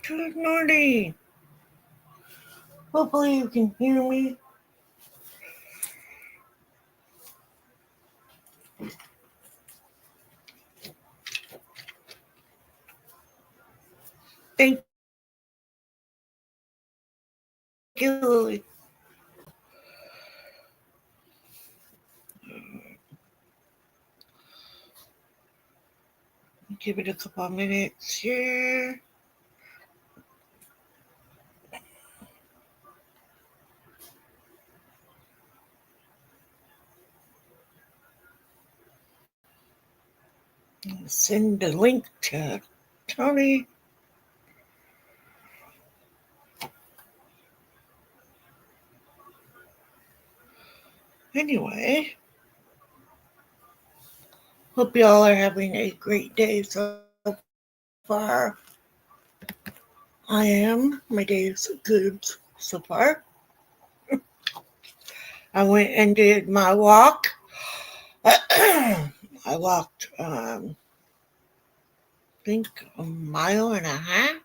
Good morning. Hopefully you can hear me. Thank you, Lily. Give it a couple of minutes here. Send the link to Tony. Anyway, hope you all are having a great day so far. I am. My day is good so far. I went and did my walk. I walked, I think, a mile and a half.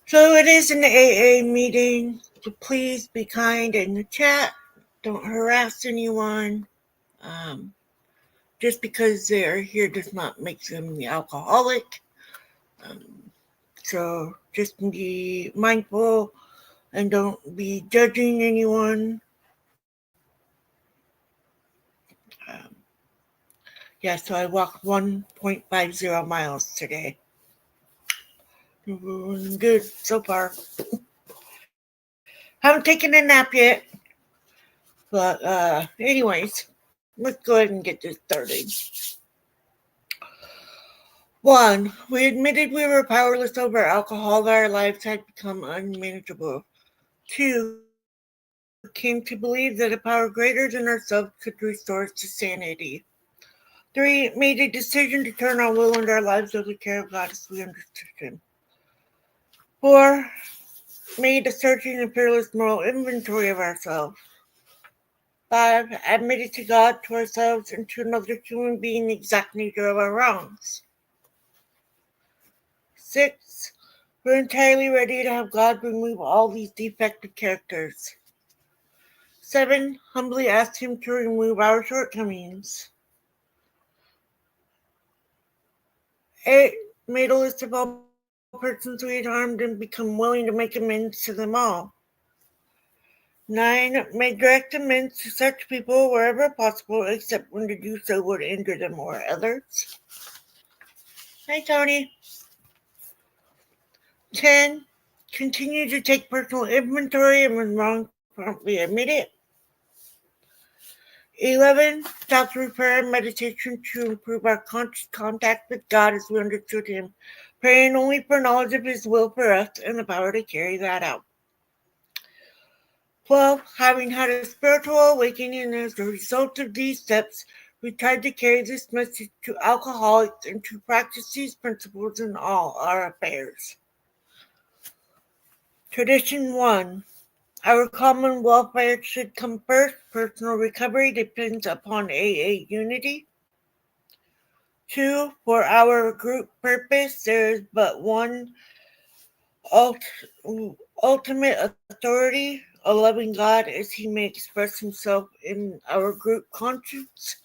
So it is an AA meeting. So please be kind in the chat. Don't harass anyone. Um, just because they're here does not make them the alcoholic. So just be mindful and don't be judging anyone. Um, yeah, so I walked 1.50 miles today. Good so far. Haven't taken a nap yet. But anyways, let's go ahead and get this started. 1. We admitted we were powerless over alcohol, that our lives had become unmanageable. 2. Came to believe that a power greater than ourselves could restore us to sanity. 3. Made a decision to turn our will and our lives over to the care of God as we understood Him. 4. Made a searching and fearless moral inventory of ourselves. 5. Admitted to God, to ourselves, and to another human being the exact nature of our wrongs. 6. We're entirely ready to have God remove all these defective characters. 7. Humbly asked Him to remove our shortcomings. 8. Made a list of all persons we had harmed and become willing to make amends to them all. 9. Made direct amends to such people wherever possible, except when to do so would injure them or others. Hi, Tony. 10. Continue to take personal inventory and when wrong, promptly admit it. 11. Taught through prayer and meditation to improve our conscious contact with God as we understood Him, praying only for knowledge of His will for us and the power to carry that out. 12. Having had a spiritual awakening as a result of these steps, we tried to carry this message to alcoholics and to practice these principles in all our affairs. Tradition 1. Our common welfare should come first. Personal recovery depends upon AA unity. 2. For our group purpose, there is but one ultimate authority, a loving God as He may express Himself in our group conscience.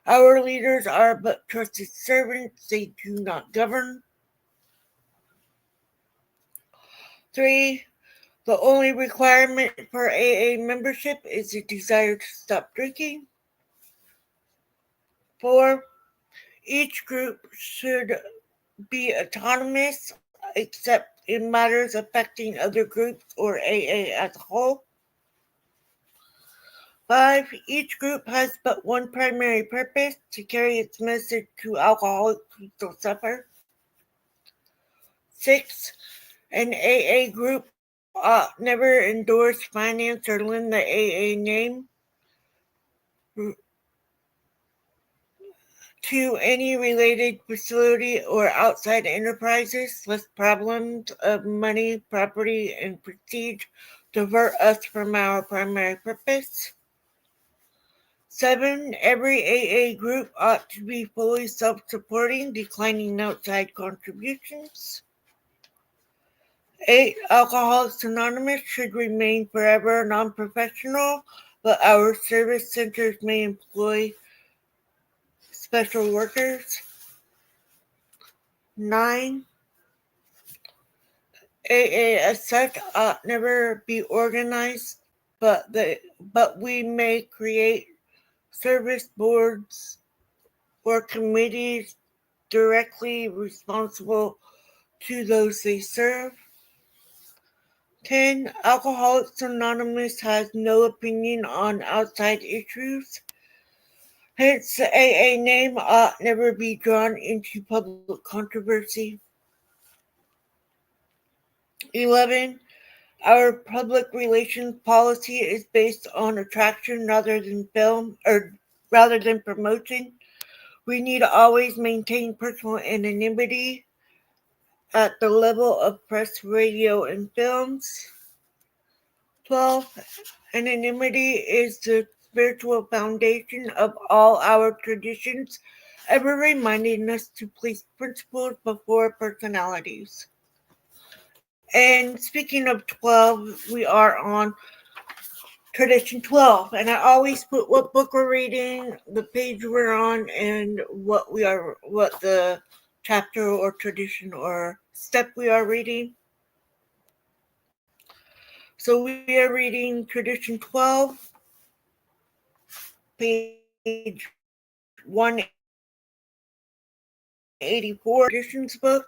Our leaders are but trusted servants, they do not govern. 3. The only requirement for AA membership is a desire to stop drinking. 4. Each group should be autonomous except in matters affecting other groups or AA as a whole. 5. Each group has but one primary purpose, to carry its message to alcoholics who still suffer. 6. An AA group ought never endorse, finance, or lend the AA name to any related facility or outside enterprises, lest problems of money, property, and prestige divert us from our primary purpose. 7. Every AA group ought to be fully self-supporting, declining outside contributions. 8. Alcoholics Anonymous should remain forever non-professional, but our service centers may employ special workers. 9. AA as such ought never be organized, but we may create service boards or committees directly responsible to those they serve. 10. Alcoholics Anonymous has no opinion on outside issues. Hence, the AA name ought never be drawn into public controversy. 11. Our public relations policy is based on attraction rather than promotion. We need to always maintain personal anonymity at the level of press, radio, and films. 12. Anonymity is the spiritual foundation of all our traditions, ever reminding us to place principles before personalities. And speaking of 12, we are on tradition 12. And I always put what book we're reading, the page we're on, and what the chapter or tradition or step we are reading. So we are reading tradition 12, page 184, traditions book.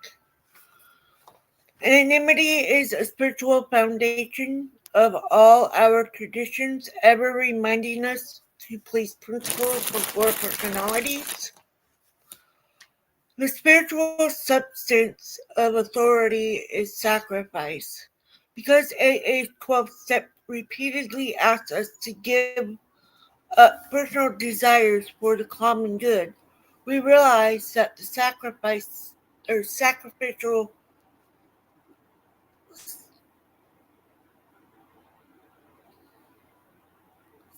Anonymity is a spiritual foundation of all our traditions, ever reminding us to place principles before personalities. The spiritual substance of authority is sacrifice. Because AA 12 step repeatedly asks us to give up personal desires for the common good, we realize that the sacrificial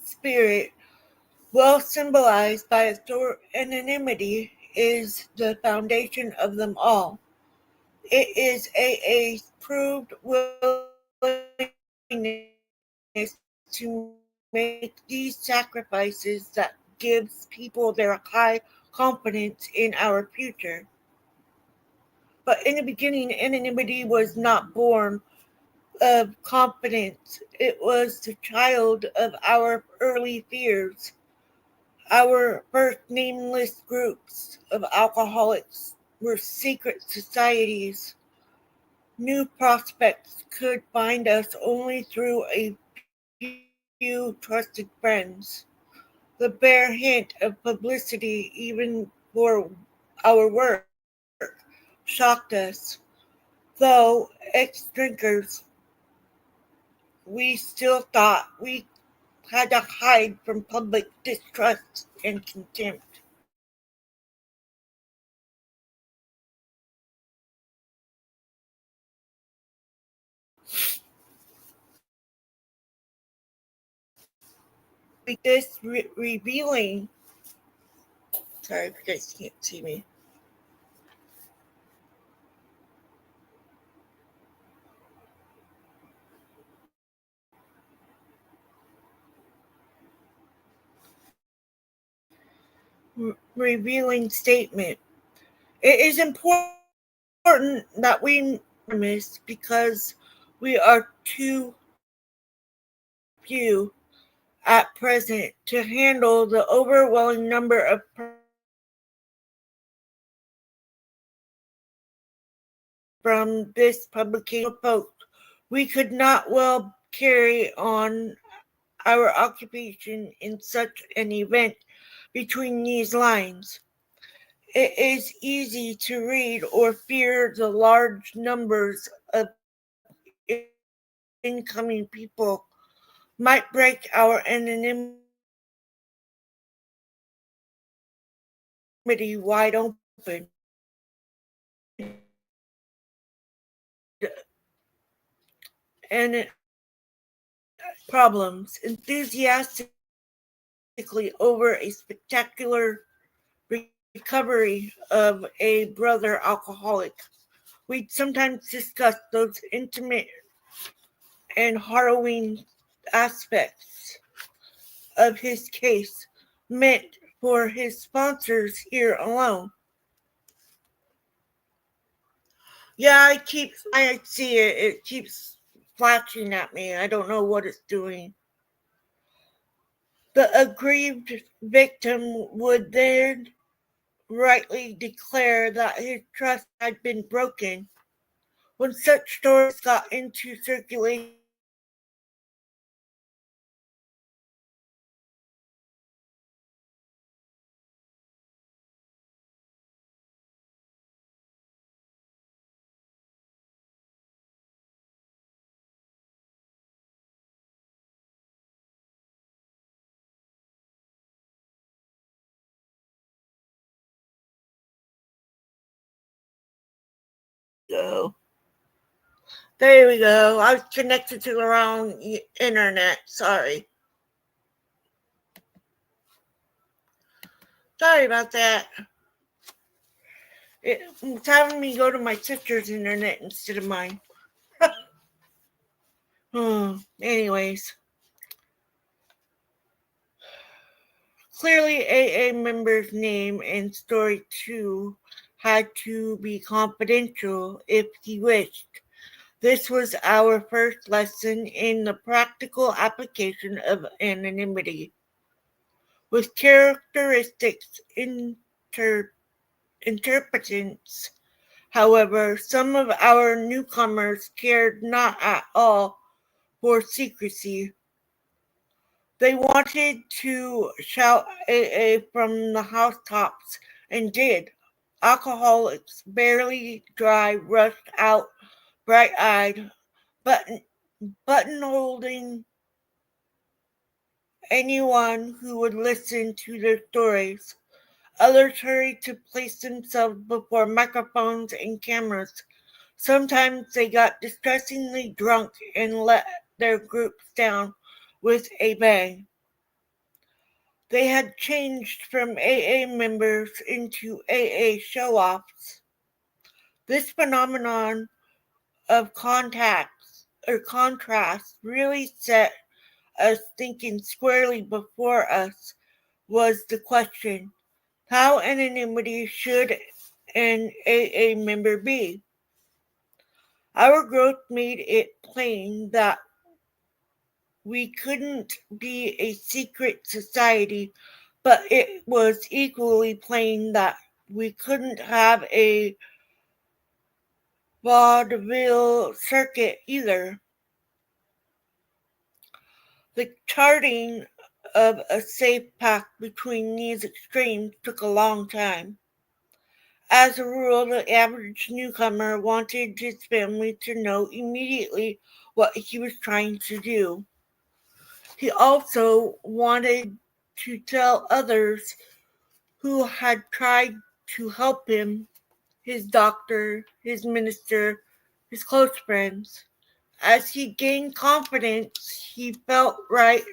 spirit, well symbolized by anonymity, is the foundation of them all. It is AA's proved willingness to make these sacrifices that gives people their high confidence in our future. But in the beginning, anonymity was not born of confidence. It was the child of our early fears. Our first nameless groups of alcoholics were secret societies. New prospects could find us only through a few trusted friends. The bare hint of publicity, even for our work, shocked us. Though ex-drinkers, we still thought we had to hide from public distrust and contempt. This revealing, sorry if you guys can't see me, revealing statement. It is important that we miss because we are too few at present to handle the overwhelming number of from this publication post. We could not well carry on our occupation in such an event between these lines. It is easy to read or fear the large numbers of incoming people might break our anonymity wide open. And problems enthusiastically over a spectacular recovery of a brother alcoholic. We'd sometimes discuss those intimate and harrowing aspects of his case meant for his sponsors here alone. Yeah, I see it. It keeps flashing at me. I don't know what it's doing. The aggrieved victim would then rightly declare that his trust had been broken. When such stories got into circulation, the alcoholic would immediately explain that his trust had been broken by there we go. There we go. I was connected to the wrong internet. Sorry. Sorry about that. It's having me go to my sister's internet instead of mine. Anyways, clearly AA member's name and story too had to be confidential if he wished. This was our first lesson in the practical application of anonymity. With characteristics interpretants, however, some of our newcomers cared not at all for secrecy. They wanted to shout AA from the housetops and did. Alcoholics, barely dry, rushed out, bright eyed, buttonholding anyone who would listen to their stories. Others hurried to place themselves before microphones and cameras. Sometimes they got distressingly drunk and let their groups down with a bang. They had changed from AA members into AA show offs. This phenomenon of contacts or contrast really set us thinking squarely before us was the question: how anonymity should an AA member be? Our growth made it plain that we couldn't be a secret society, but it was equally plain that we couldn't have a vaudeville circuit either. The charting of a safe path between these extremes took a long time. As a rule, the average newcomer wanted his family to know immediately what he was trying to do. He also wanted to tell others who had tried to help him, his doctor, his minister, his close friends. As he gained confidence, he felt right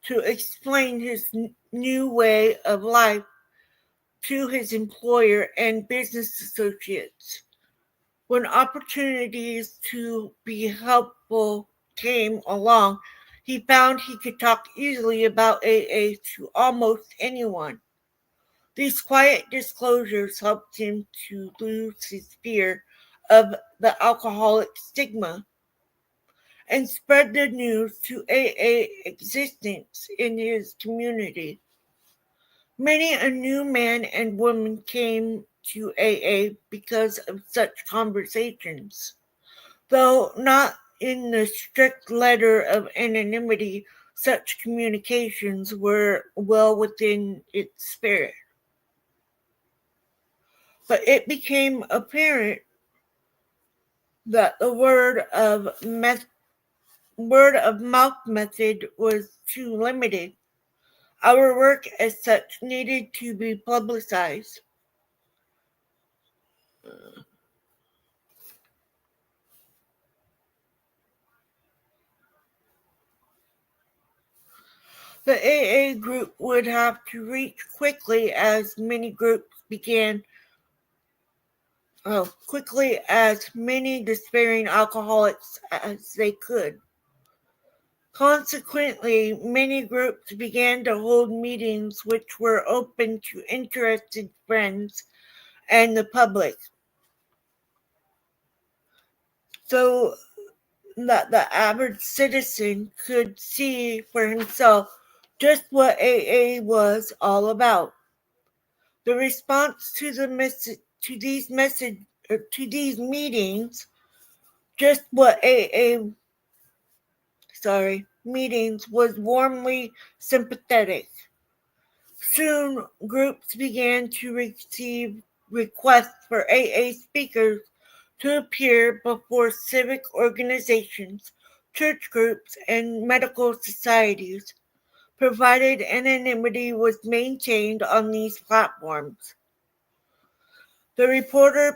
to explain his new way of life to his employer and business associates. When opportunities to be helpful came along, he found he could talk easily about AA to almost anyone. These quiet disclosures helped him to lose his fear of the alcoholic stigma and spread the news to AA existence in his community. Many a new man and woman came to AA because of such conversations. Though not in the strict letter of anonymity, such communications were well within its spirit. But it became apparent that the word of mouth method was too limited. Our work as such needed to be publicized. The AA group would have to reach quickly as many despairing alcoholics as they could. Consequently, many groups began to hold meetings which were open to interested friends and the public, so that the average citizen could see for himself just what AA was all about. The response to these meetings, just what AA meetings, was warmly sympathetic. Soon, groups began to receive requests for AA speakers to appear before civic organizations, church groups, and medical societies, provided anonymity was maintained on these platforms. The reporters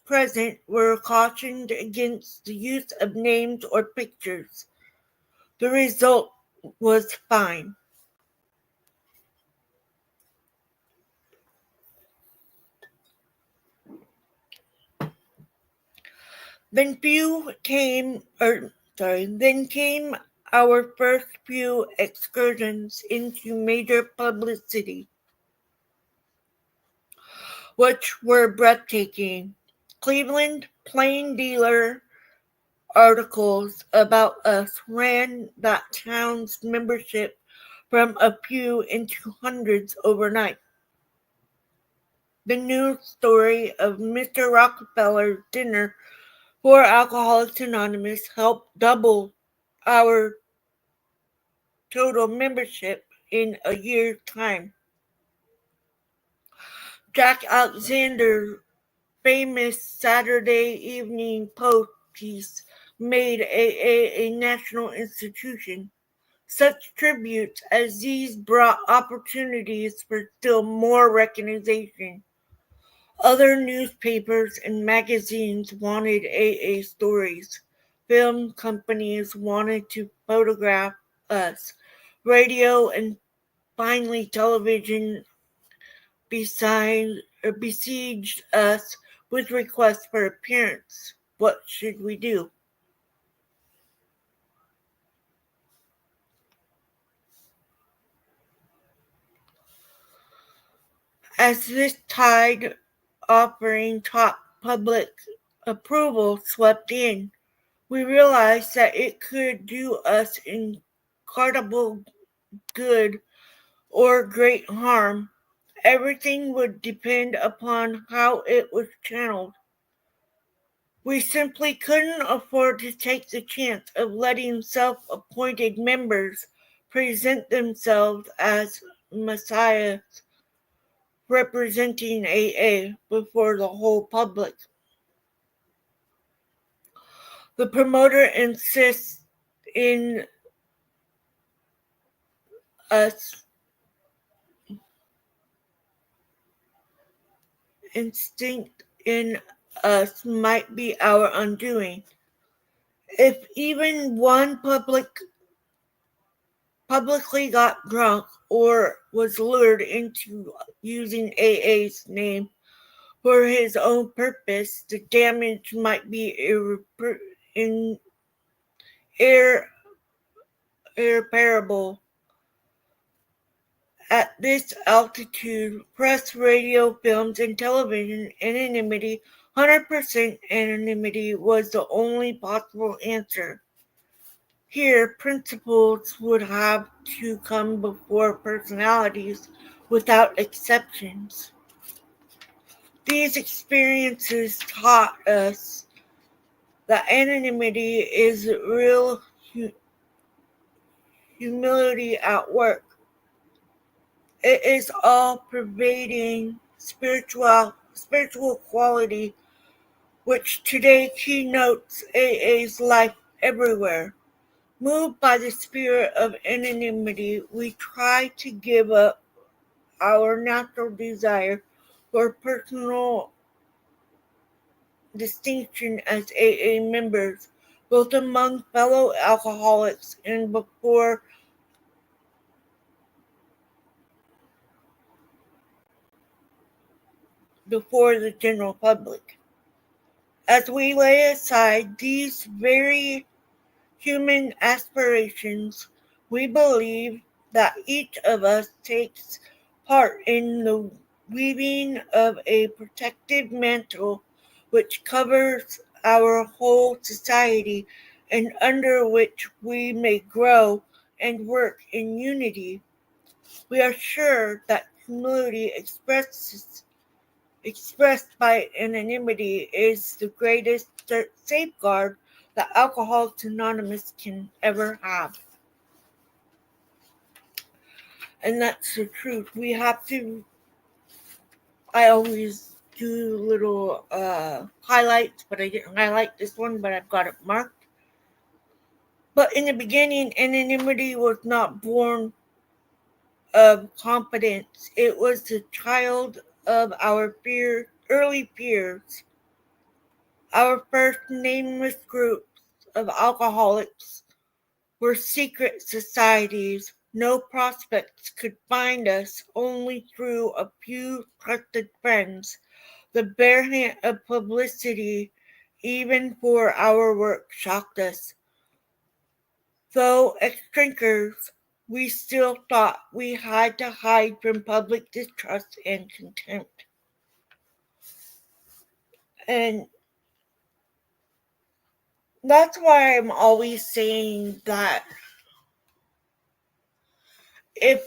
present were cautioned against the use of names or pictures. The result was fine. Then came our first few excursions into major publicity, which were breathtaking. Cleveland Plain Dealer articles about us ran that town's membership from a few into hundreds overnight. The news story of Mr. Rockefeller's dinner for Alcoholics Anonymous helped double our total membership in a year's time. Jack Alexander's famous Saturday Evening Post piece made AA a national institution. Such tributes as these brought opportunities for still more recognition. Other newspapers and magazines wanted AA stories. Film companies wanted to photograph us. Radio and finally television besieged us with requests for appearance. What should we do? As this tide offering top public approval swept in, we realized that it could do us incredible good or great harm. Everything would depend upon how it was channeled. We simply couldn't afford to take the chance of letting self-appointed members present themselves as messiahs representing AA before the whole public. The promoter insists in us instinct in us might be our undoing. If even one publicly got drunk or was lured into using AA's name for his own purpose, the damage might be irreparable. At this altitude, press, radio, films, and television anonymity, 100% anonymity, was the only possible answer. Here, principles would have to come before personalities without exceptions. These experiences taught us that anonymity is real humility at work. It is all-pervading spiritual quality which today keynotes AA's life everywhere. Moved by the spirit of anonymity, we try to give up our natural desire for personal distinction as AA members, both among fellow alcoholics and before before the general public. As we lay aside these very human aspirations, we believe that each of us takes part in the weaving of a protective mantle which covers our whole society and under which we may grow and work in unity. We are sure that humility expressed by anonymity is the greatest safeguard that Alcoholics Anonymous can ever have. And that's the truth. We have to, I always do little highlights, but I didn't highlight this one, but I've got it marked. But in the beginning, anonymity was not born of confidence. It was the child of our early fears. Our first nameless groups of alcoholics were secret societies. No prospects could find us, only through a few trusted friends. The bare hint of publicity, even for our work, shocked us. Though ex-drinkers, we still thought we had to hide from public distrust and contempt. And that's why I'm always saying that if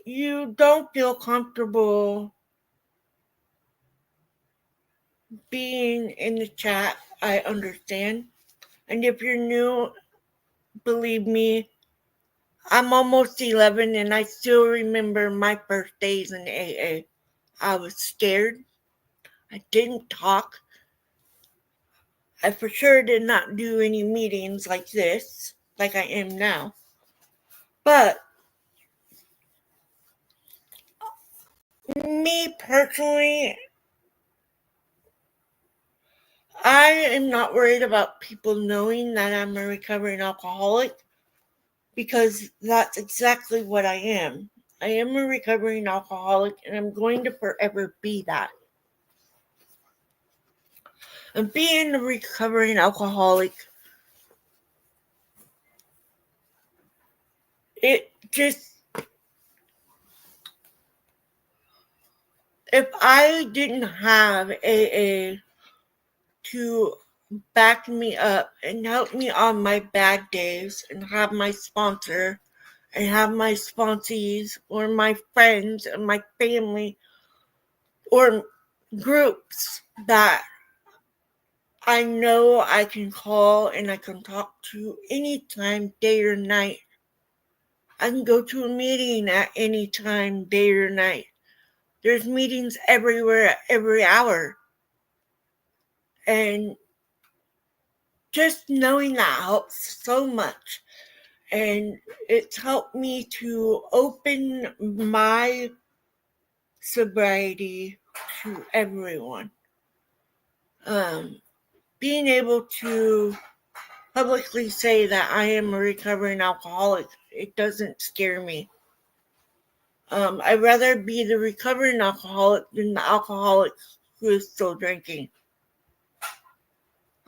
you don't feel comfortable being in the chat, I understand. And if you're new, believe me, I'm almost 11 and I still remember my first days in AA. I was scared. I didn't talk. I for sure did not do any meetings like this, like I am now. But me personally, I am not worried about people knowing that I'm a recovering alcoholic because that's exactly what I am. I am a recovering alcoholic and I'm going to forever be that. And being a recovering alcoholic, it just, if I didn't have AA to back me up and help me on my bad days and have my sponsor and have my sponsees or my friends and my family or groups that I know I can call and I can talk to anytime, day or night. I can go to a meeting at any time, day or night. There's meetings everywhere, every hour. And just knowing that helps so much. And it's helped me to open my sobriety to everyone. Being able to publicly say that I am a recovering alcoholic, it doesn't scare me. I'd rather be the recovering alcoholic than the alcoholic who is still drinking.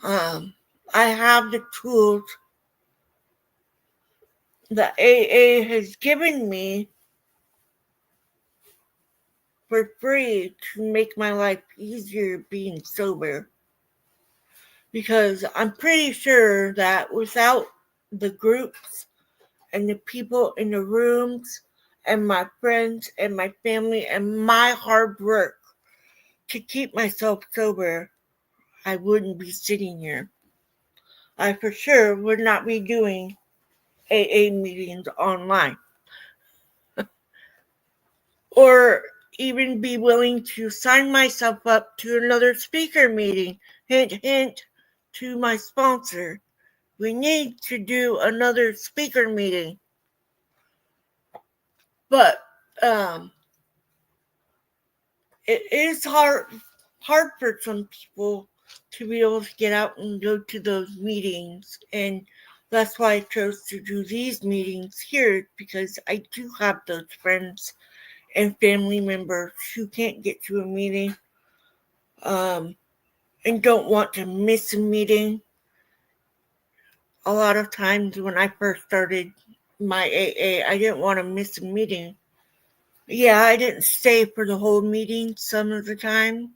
I have the tools that AA has given me for free to make my life easier being sober. Because I'm pretty sure that without the groups and the people in the rooms and my friends and my family and my hard work to keep myself sober, I wouldn't be sitting here. I for sure would not be doing AA meetings online. Or even be willing to sign myself up to another speaker meeting. Hint, hint to my sponsor. We need to do another speaker meeting. But it is hard for some people to be able to get out and go to those meetings. And that's why I chose to do these meetings here, because I do have those friends and family members who can't get to a meeting. and don't want to miss a meeting. A lot of times when I first started my AA, I didn't want to miss a meeting. Yeah, I didn't stay for the whole meeting some of the time.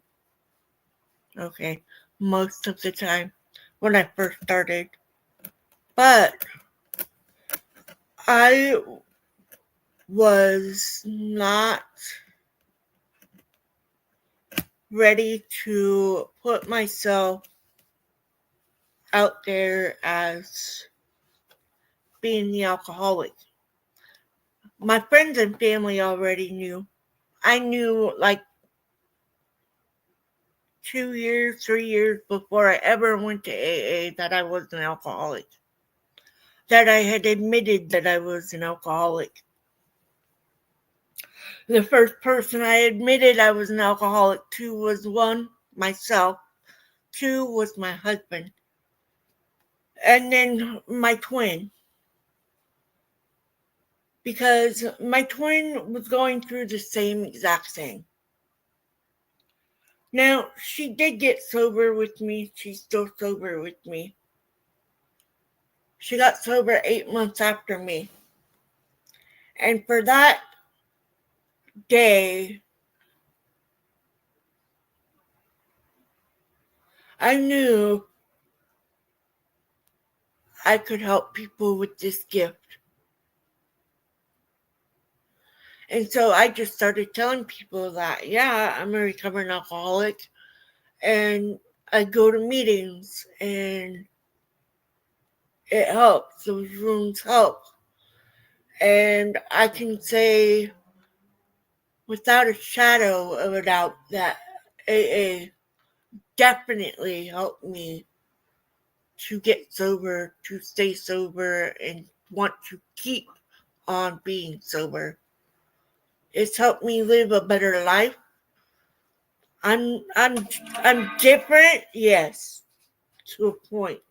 Okay, most of the time when I first started. But I was not ready to put myself out there as being the alcoholic. My friends and family already knew. I knew like 2 years, 3 years before I ever went to AA that I was an alcoholic. That I had admitted that I was an alcoholic. The first person I admitted I was an alcoholic to was one, myself. Two was my husband. And then my twin. Because my twin was going through the same exact thing. Now, she did get sober with me. She's still sober with me. She got sober 8 months after me. And for that day, I knew I could help people with this gift. And so I just started telling people that, yeah, I'm a recovering alcoholic. And I go to meetings and it helps. Those rooms help. And I can say without a shadow of a doubt that AA definitely helped me to get sober, to stay sober, and want to keep on being sober. It's helped me live a better life. I'm different, yes, to a point.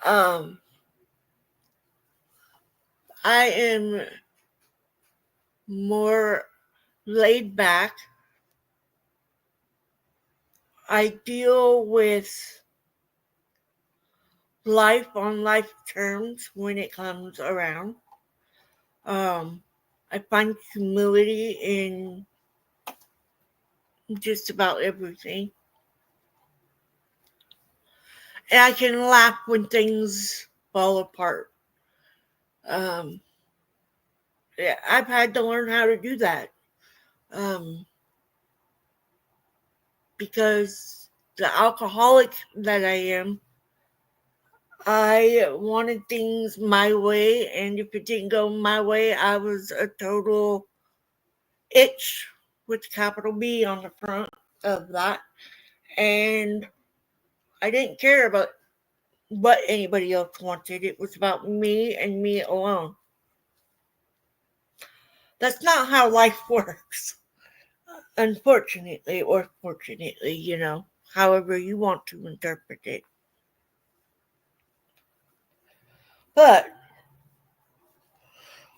Um, I am more laid back. I deal with life on life terms when it comes around. I find humility in just about everything. And I can laugh when things fall apart. Um, yeah, I've had to learn how to do that. Um, because the alcoholic that I am, I wanted things my way, and if it didn't go my way, I was a total itch with capital B on the front of that. And I didn't care about what anybody else wanted. It was about me and me alone. That's not how life works, unfortunately, or fortunately, however you want to interpret it. But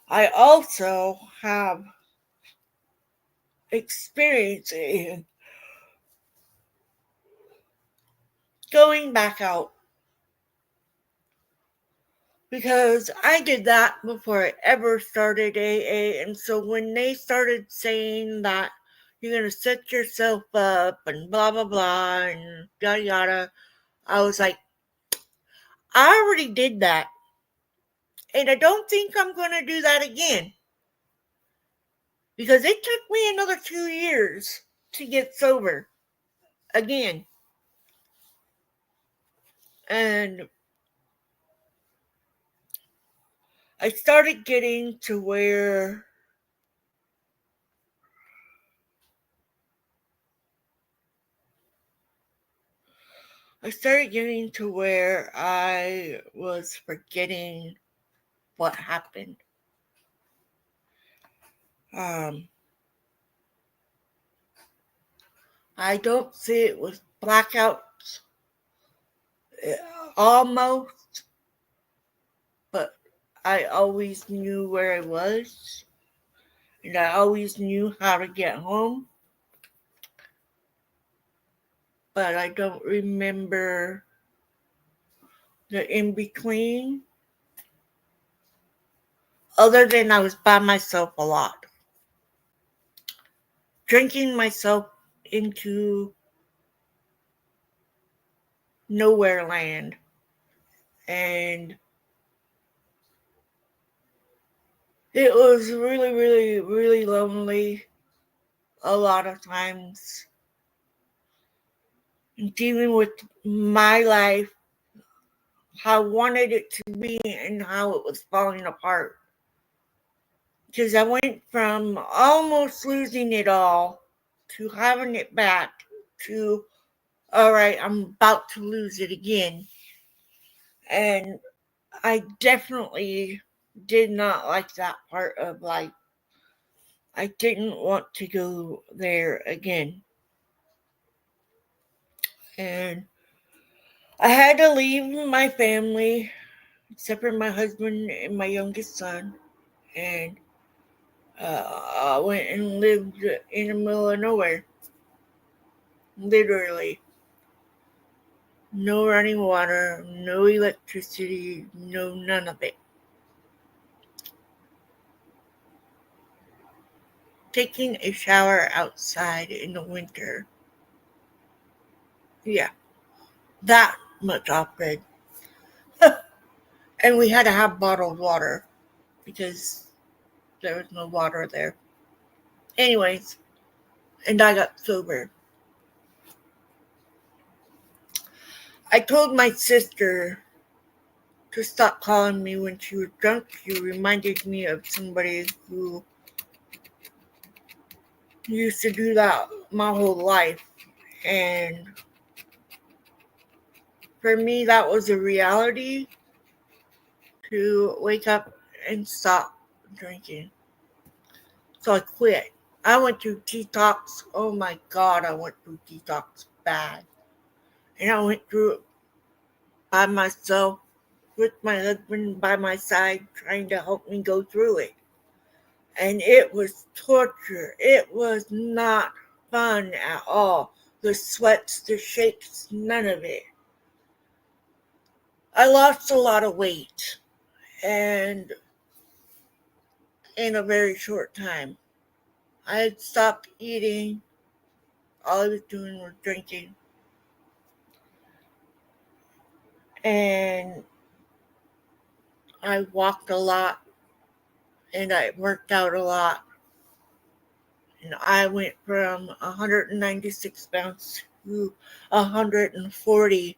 I also have experience in going back out because I did that before I ever started AA. And so when they started saying that you're going to set yourself up and blah, blah, blah, and yada, yada, I was like, I already did that. And I don't think I'm going to do that again because it took me another 2 years to get sober again. And I started getting to where I was forgetting what happened. Um, I don't see it with blackouts almost, but I always knew where I was and I always knew how to get home. but I don't remember the in between, other than I was by myself a lot, drinking myself into nowhere land. And it was really, really, really lonely a lot of times. Dealing with my life, how I wanted it to be, and how it was falling apart. Because I went from almost losing it all to having it back to, all right, I'm about to lose it again. And I definitely did not like that part of life. I didn't want to go there again. And I had to leave my family, except for my husband and my youngest son. And I went and lived in the middle of nowhere. Literally. No running water, no electricity, no none of it. Taking a shower outside in the winter. Yeah, that much off grid. And we had to have bottled water because there was no water there. Anyways, and I got sober. I told my sister to stop calling me when she was drunk. She reminded me of somebody who used to do that my whole life. And for me, that was a reality to wake up and stop drinking. So I quit. I went through detox. Oh my God, I went through detox bad. And I went through it by myself with my husband by my side trying to help me go through it. And it was torture. It was not fun at all. The sweats, the shakes, none of it. I lost a lot of weight and in a very short time. I had stopped eating. All I was doing was drinking. And I walked a lot and I worked out a lot. And I went from 196 pounds to 140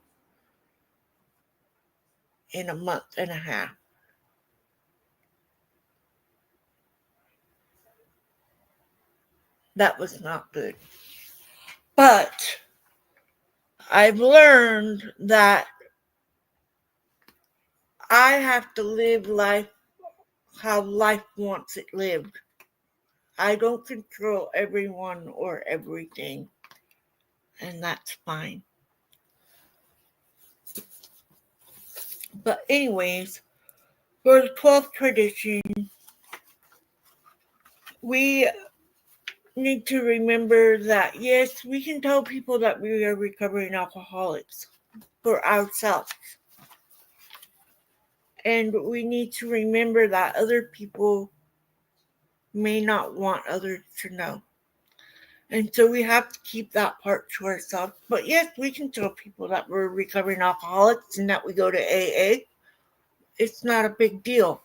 in a month and a half. That was not good. But I've learned that I have to live life how life wants it lived. I don't control everyone or everything, and that's fine. But anyways, for the 12th tradition, we need to remember that yes, we can tell people that we are recovering alcoholics for ourselves. And we need to remember that other people may not want others to know. And so we have to keep that part to ourselves. But yes, we can tell people that we're recovering alcoholics and that we go to AA. It's not a big deal.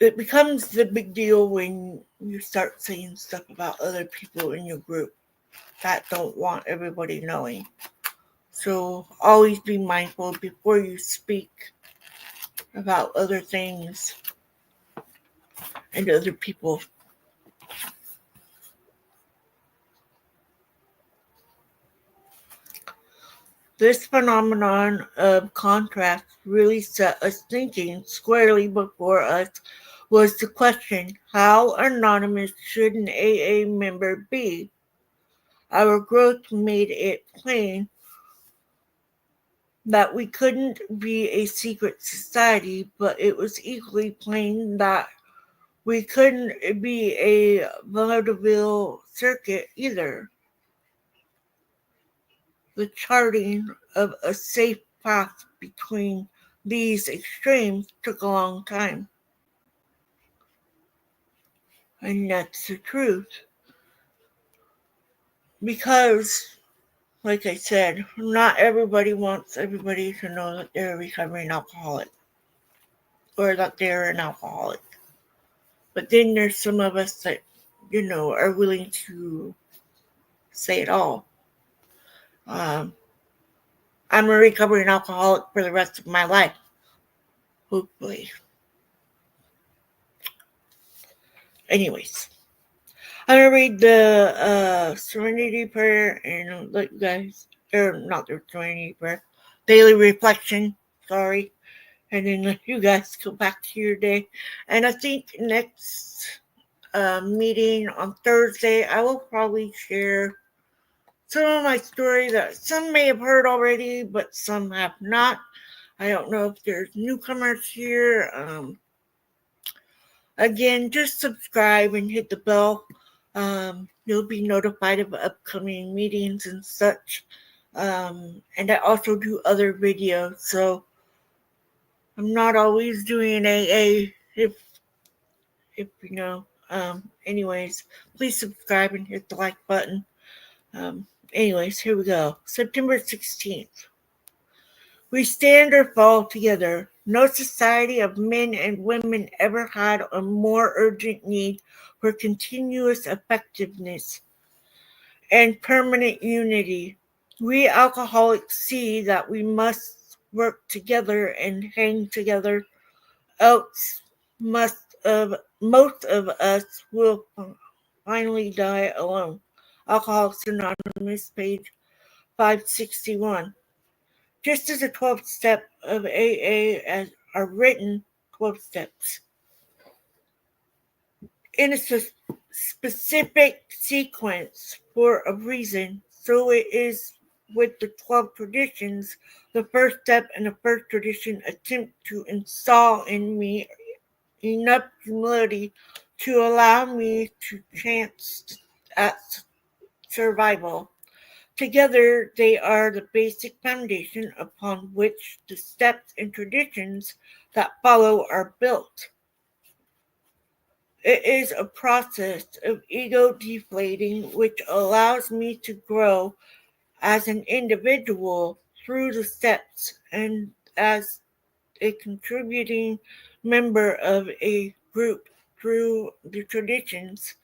It becomes the big deal when you start saying stuff about other people in your group that don't want everybody knowing. So always be mindful before you speak about other things and other people. This phenomenon of contrast really set us thinking squarely before us was the question, how anonymous should an AA member be? Our growth made it plain that we couldn't be a secret society, but it was equally plain that we couldn't be a vaudeville circuit either. the charting of a safe path between these extremes took a long time. And that's the truth. Because, like I said, not everybody wants everybody to know that they're a recovering alcoholic or that they're an alcoholic. But then there's some of us that, are willing to say it all. Um, I'm a recovering alcoholic for the rest of my life. Hopefully. Anyways, I'm going to read the Serenity Prayer and let you guys, or not the Serenity Prayer, Daily Reflection, sorry. And then let you guys go back to your day. And I think next meeting on Thursday, I will probably share some of my story that some may have heard already, but some have not. I don't know if there's newcomers here. Again, just subscribe and hit the bell. You'll be notified of upcoming meetings and such. And I also do other videos, so I'm not always doing AA if you know. Anyways, please subscribe and hit the like button. Anyways, here we go. September 16th. We stand or fall together. No society of men and women ever had a more urgent need for continuous effectiveness and permanent unity. We alcoholics see that we must work together and hang together, else most of us will finally die alone. Alcoholics Anonymous, page 561. Just as the 12th step of AA are written 12 steps in a specific sequence for a reason, so it is with the 12 traditions. The first step in the first tradition attempt to install in me enough humility to allow me to chance at survival. Together, they are the basic foundation upon which the steps and traditions that follow are built. It is a process of ego deflating which allows me to grow as an individual through the steps and as a contributing member of a group through the traditions.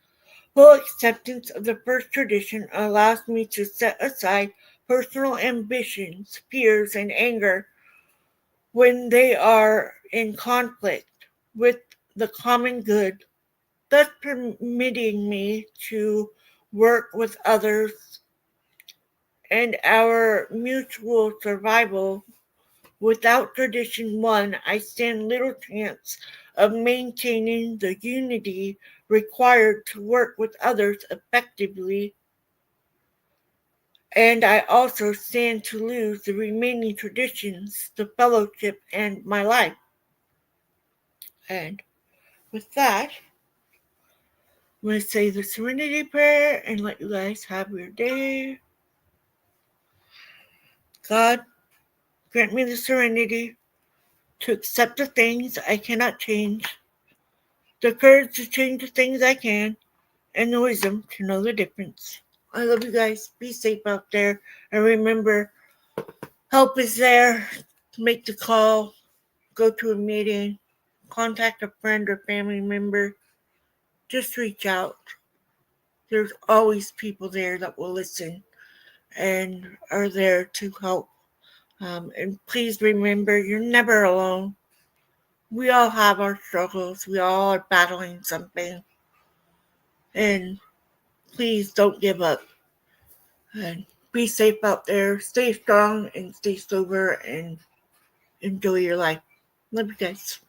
Full acceptance of the first tradition allows me to set aside personal ambitions, fears, and anger when they are in conflict with the common good, thus permitting me to work with others and our mutual survival. Without tradition one, I stand little chance of maintaining the unity required to work with others effectively, and I also stand to lose the remaining traditions, the fellowship, and my life. And with that, I'm going to say the Serenity Prayer and let you guys have your day. God, grant me the serenity to accept the things I cannot change, the courage to change the things I can, and the wisdom to know the difference. I love you guys. Be safe out there. And remember, help is there. Make the call, go to a meeting, contact a friend or family member. Just reach out. There's always people there that will listen and are there to help. And please remember, you're never alone. We all have our struggles. We all are battling something. And please don't give up. And be safe out there. Stay strong and stay sober and enjoy your life. Love you guys.